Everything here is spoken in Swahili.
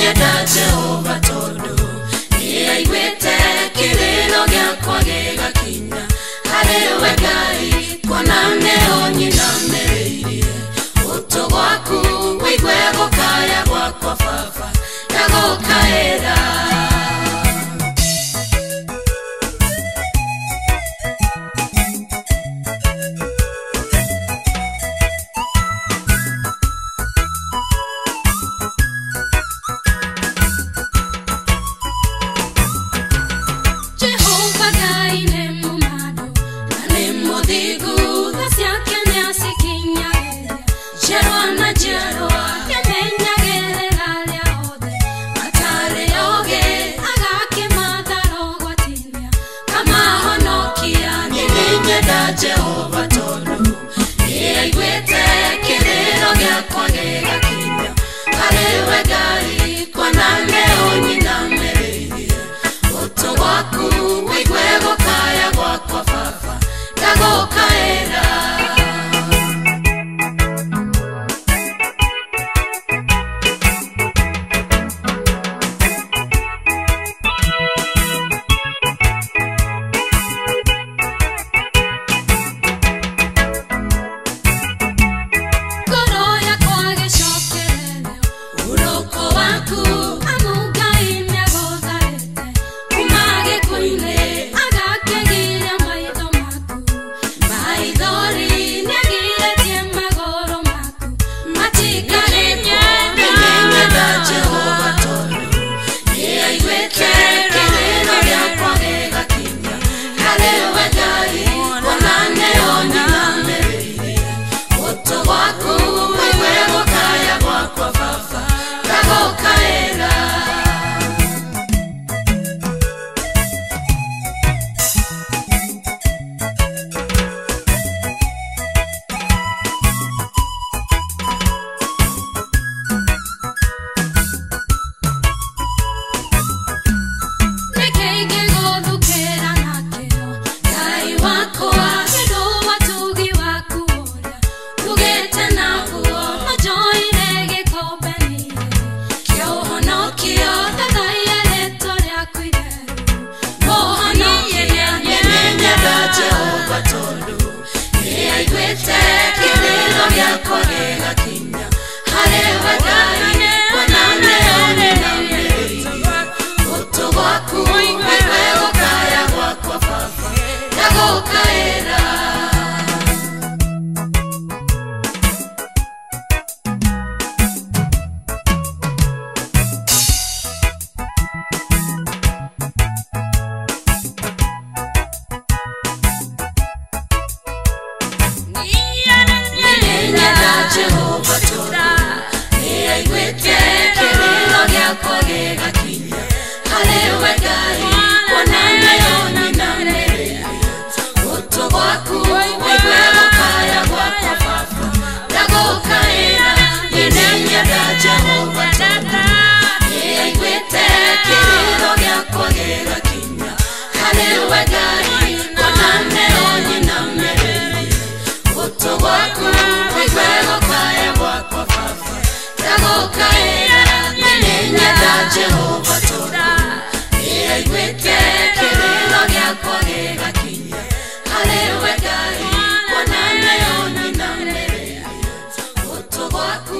nyenda Jehova tondu niaiguite kiriro giakwa gigakinya hariwe Ngai kuonane onyinamiriirie utu gwaku wigue gukaya gwakwa Baba ndagukaira Jehova tondu niaiguite kiriro giakwa gigakinya hariwe Ngai kuonane onyinamiriirie utu gwaku wigue gukaya gwakwa Baba ndagukaira Jehova tondu niaiguite kiriro giakwa gigakinya hariwe Ngai kuonane onyinamiriirie utu gwaku wigue gukaya gwakwa Baba ndagukaira nyenda Jehova tondu niaiguite kiriro giakwa gigakinya hariwe Ngai kuonane onyinamiriirie utu gwaku wigue gukaya gwakwa Baba ndagukaira nyenda Jehova tondu niaiguite kiriro giakwa gigakinya hariwe Ngai kuonane onyinamiriirie utu gwaku